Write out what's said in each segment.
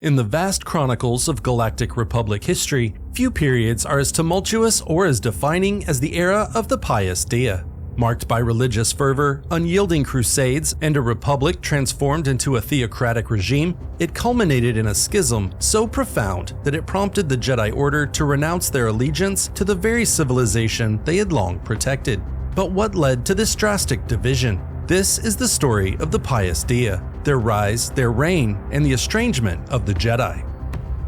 In the vast chronicles of Galactic Republic history, few periods are as tumultuous or as defining as the era of the Pius Dea. Marked by religious fervor, unyielding crusades, and a republic transformed into a theocratic regime, it culminated in a schism so profound that it prompted the Jedi Order to renounce their allegiance to the very civilization they had long protected. But what led to this drastic division? This is the story of the Pius Dea, their rise, their reign, and the estrangement of the Jedi.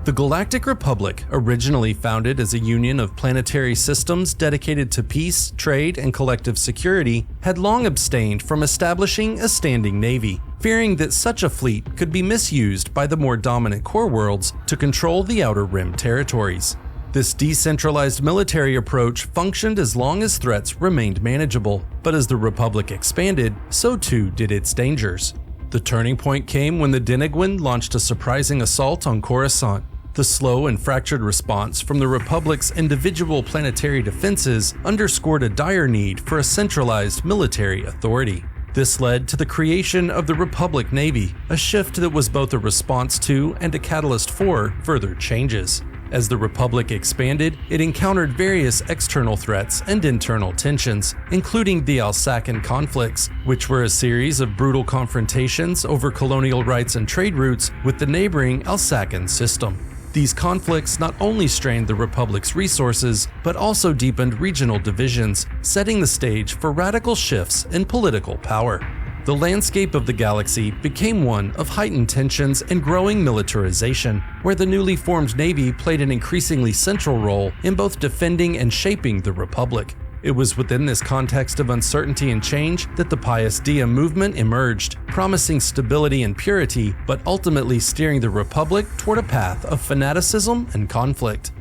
The Galactic Republic, originally founded as a union of planetary systems dedicated to peace, trade, and collective security, had long abstained from establishing a standing navy, fearing that such a fleet could be misused by the more dominant core worlds to control the Outer Rim territories. This decentralized military approach functioned as long as threats remained manageable, but as the Republic expanded, so too did its dangers. The turning point came when the Denegwin launched a surprising assault on Coruscant. The slow and fractured response from the Republic's individual planetary defenses underscored a dire need for a centralized military authority. This led to the creation of the Republic Navy, a shift that was both a response to and a catalyst for further changes. As the Republic expanded, it encountered various external threats and internal tensions, including the Alsacan conflicts, which were a series of brutal confrontations over colonial rights and trade routes with the neighboring Alsacan system. These conflicts not only strained the Republic's resources, but also deepened regional divisions, setting the stage for radical shifts in political power. The landscape of the galaxy became one of heightened tensions and growing militarization, where the newly formed Navy played an increasingly central role in both defending and shaping the Republic. It was within this context of uncertainty and change that the Pius Dea movement emerged, promising stability and purity, but ultimately steering the Republic toward a path of fanaticism and conflict.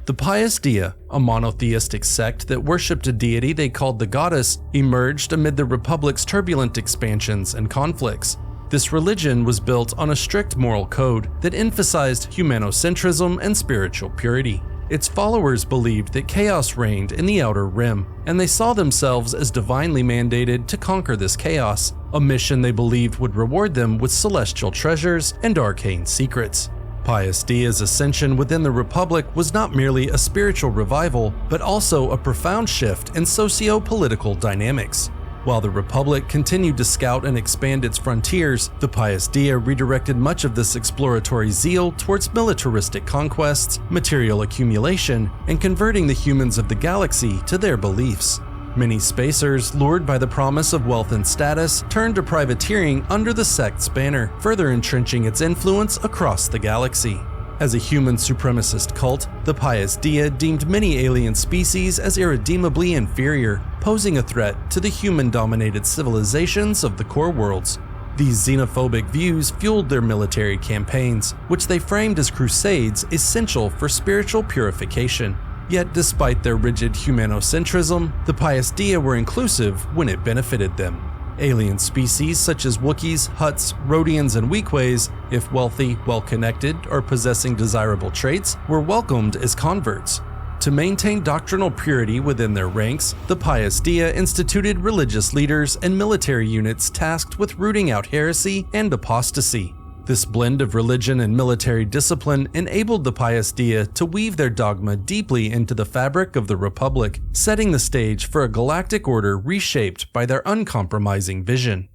The Pius Dea, a monotheistic sect that worshipped a deity they called the Goddess, emerged amid the Republic's turbulent expansions and conflicts. This religion was built on a strict moral code that emphasized humanocentrism and spiritual purity. Its followers believed that chaos reigned in the Outer Rim, and they saw themselves as divinely mandated to conquer this chaos, a mission they believed would reward them with celestial treasures and arcane secrets. Pius Dea's ascension within the Republic was not merely a spiritual revival, but also a profound shift in socio-political dynamics. While the Republic continued to scout and expand its frontiers, the Pius Dea redirected much of this exploratory zeal towards militaristic conquests, material accumulation, and converting the humans of the galaxy to their beliefs. Many spacers, lured by the promise of wealth and status, turned to privateering under the sect's banner, further entrenching its influence across the galaxy. As a human supremacist cult, the Pius Dea deemed many alien species as irredeemably inferior, posing a threat to the human-dominated civilizations of the core worlds. These xenophobic views fueled their military campaigns, which they framed as crusades essential for spiritual purification. Yet despite their rigid humanocentrism, the Pius Dea were inclusive when it benefited them. Alien species such as Wookiees, Hutts, Rhodians, and Weequays, if wealthy, well-connected, or possessing desirable traits, were welcomed as converts. To maintain doctrinal purity within their ranks, the Pius Dea instituted religious leaders and military units tasked with rooting out heresy and apostasy. This blend of religion and military discipline enabled the Pius Dea to weave their dogma deeply into the fabric of the Republic, setting the stage for a galactic order reshaped by their uncompromising vision.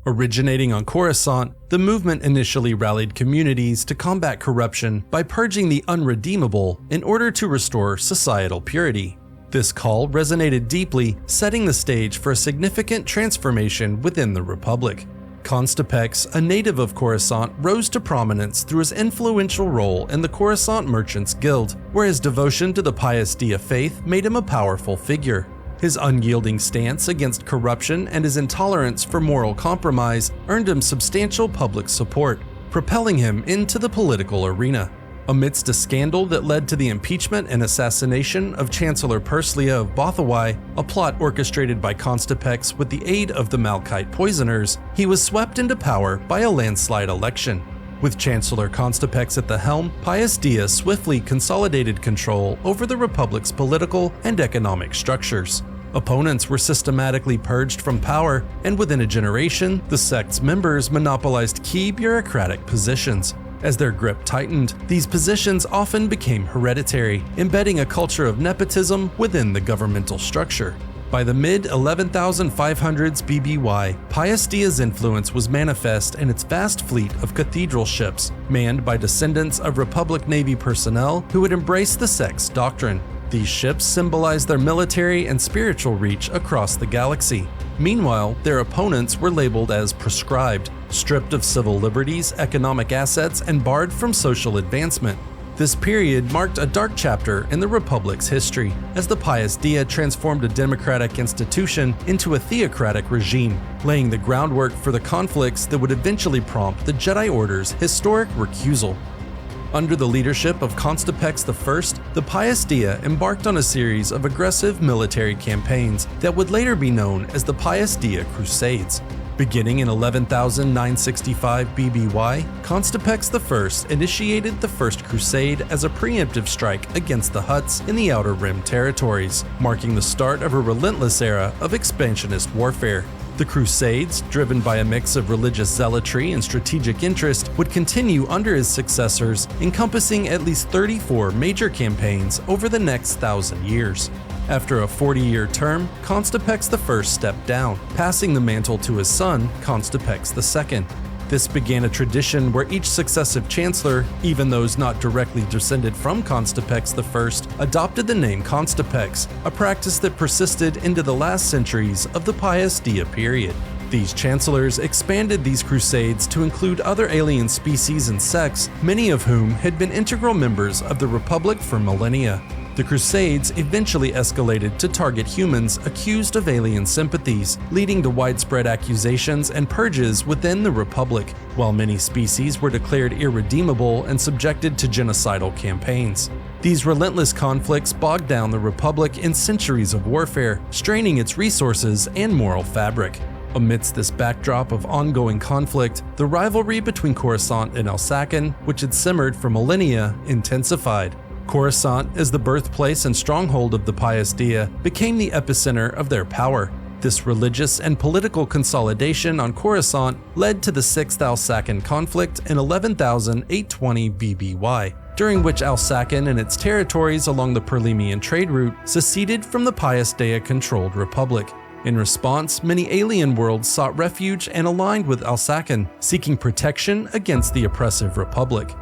Originating on Coruscant, the movement initially rallied communities to combat corruption by purging the unredeemable in order to restore societal purity. This call resonated deeply, setting the stage for a significant transformation within the Republic. Constipex, a native of Coruscant, rose to prominence through his influential role in the Coruscant Merchants Guild, where his devotion to the Pius Dea faith made him a powerful figure. His unyielding stance against corruption and his intolerance for moral compromise earned him substantial public support, propelling him into the political arena. Amidst a scandal that led to the impeachment and assassination of Chancellor Perslia of Bothawai, a plot orchestrated by Constipex with the aid of the Malkite poisoners, he was swept into power by a landslide election. With Chancellor Constipex at the helm, Pius Dea swiftly consolidated control over the Republic's political and economic structures. Opponents were systematically purged from power, and within a generation, the sect's members monopolized key bureaucratic positions. As their grip tightened, these positions often became hereditary, embedding a culture of nepotism within the governmental structure. By the mid-11,500s BBY, Pius Dea's influence was manifest in its vast fleet of cathedral ships, manned by descendants of Republic Navy personnel who had embraced the sect's doctrine. These ships symbolized their military and spiritual reach across the galaxy. Meanwhile, their opponents were labeled as proscribed, stripped of civil liberties, economic assets, and barred from social advancement. This period marked a dark chapter in the Republic's history, as the Pius Dea transformed a democratic institution into a theocratic regime, laying the groundwork for the conflicts that would eventually prompt the Jedi Order's historic recusal. Under the leadership of Constipex I, the Pius Dea embarked on a series of aggressive military campaigns that would later be known as the Pius Dea Crusades. Beginning in 11,965 BBY, Constipex I initiated the First Crusade as a preemptive strike against the Hutts in the Outer Rim territories, marking the start of a relentless era of expansionist warfare. The Crusades, driven by a mix of religious zealotry and strategic interest, would continue under his successors, encompassing at least 34 major campaigns over the next 1,000 years. After a 40-year term, Constipex I stepped down, passing the mantle to his son, Constipex II. This began a tradition where each successive chancellor, even those not directly descended from Constipex I, adopted the name Constipex, a practice that persisted into the last centuries of the Pius Dea period. These chancellors expanded these crusades to include other alien species and sects, many of whom had been integral members of the Republic for millennia. The Crusades eventually escalated to target humans accused of alien sympathies, leading to widespread accusations and purges within the Republic, while many species were declared irredeemable and subjected to genocidal campaigns. These relentless conflicts bogged down the Republic in centuries of warfare, straining its resources and moral fabric. Amidst this backdrop of ongoing conflict, the rivalry between Coruscant and Alsaken, which had simmered for millennia, intensified. Coruscant, as the birthplace and stronghold of the Pius Dea, became the epicenter of their power. This religious and political consolidation on Coruscant led to the Sixth Alsaken conflict in 11,820 BBY, during which Alsaken and its territories along the Perlemian trade route seceded from the Pius Dea-controlled Republic. In response, many alien worlds sought refuge and aligned with Alsaken, seeking protection against the oppressive Republic.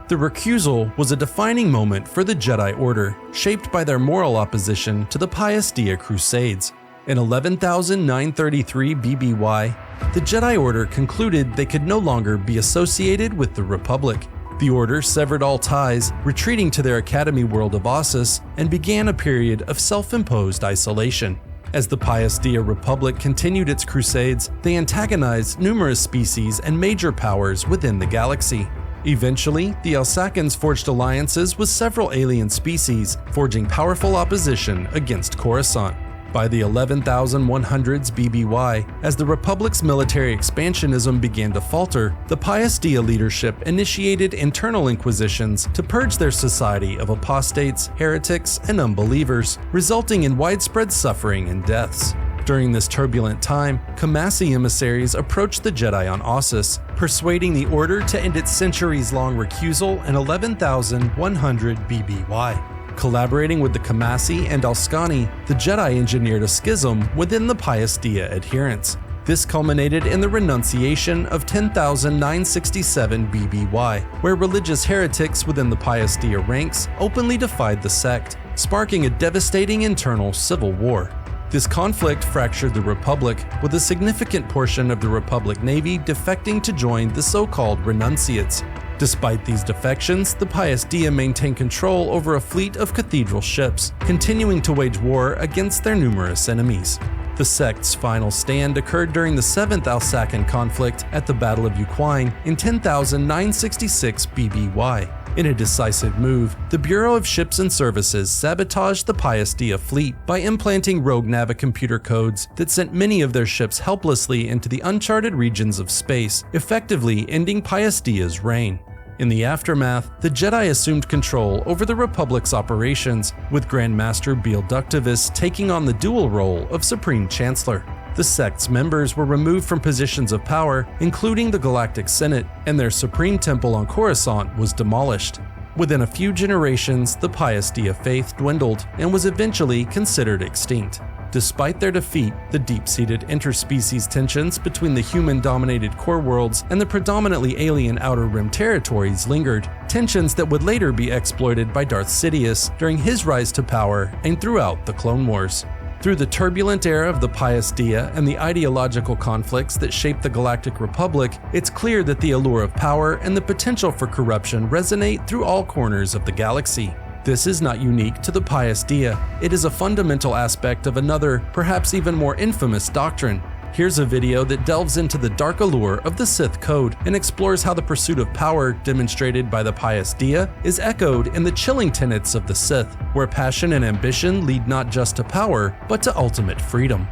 The Recusal was a defining moment for the Jedi Order, shaped by their moral opposition to the Pius Dea Crusades. In 11,933 BBY, the Jedi Order concluded they could no longer be associated with the Republic. The Order severed all ties, retreating to their academy world of Ossus, and began a period of self-imposed isolation. As the Pius Dea Republic continued its crusades, they antagonized numerous species and major powers within the galaxy. Eventually, the Alsakens forged alliances with several alien species, forging powerful opposition against Coruscant. By the 11,100s BBY, as the Republic's military expansionism began to falter, the Pius Dea leadership initiated internal inquisitions to purge their society of apostates, heretics, and unbelievers, resulting in widespread suffering and deaths. During this turbulent time, Kamasi emissaries approached the Jedi on Ossus, persuading the Order to end its centuries-long recusal in 11,100 BBY. Collaborating with the Kamasi and Alskani, the Jedi engineered a schism within the Pius Dea adherents. This culminated in the renunciation of 10,967 BBY, where religious heretics within the Pius Dea ranks openly defied the sect, sparking a devastating internal civil war. This conflict fractured the Republic, with a significant portion of the Republic Navy defecting to join the so-called renunciates. Despite these defections, the Pius Dea maintained control over a fleet of cathedral ships, continuing to wage war against their numerous enemies. The sect's final stand occurred during the 7th Alsaken conflict at the Battle of Uquine in 10,966 BBY. In a decisive move, the Bureau of Ships and Services sabotaged the Pius Dea fleet by implanting rogue navicomputer codes that sent many of their ships helplessly into the uncharted regions of space, effectively ending Pius Dea's reign. In the aftermath, the Jedi assumed control over the Republic's operations, with Grand Master Beal Ductivus taking on the dual role of Supreme Chancellor. The sect's members were removed from positions of power, including the Galactic Senate, and their supreme temple on Coruscant was demolished. Within a few generations, the Pius Dea faith dwindled and was eventually considered extinct. Despite their defeat, the deep-seated interspecies tensions between the human-dominated core worlds and the predominantly alien Outer Rim territories lingered, tensions that would later be exploited by Darth Sidious during his rise to power and throughout the Clone Wars. Through the turbulent era of the Pius Dea and the ideological conflicts that shaped the Galactic Republic, it's clear that the allure of power and the potential for corruption resonate through all corners of the galaxy. This is not unique to the Pius Dea. It is a fundamental aspect of another, perhaps even more infamous doctrine. Here's a video that delves into the dark allure of the Sith Code and explores how the pursuit of power demonstrated by the Pius Dea is echoed in the chilling tenets of the Sith, where passion and ambition lead not just to power, but to ultimate freedom.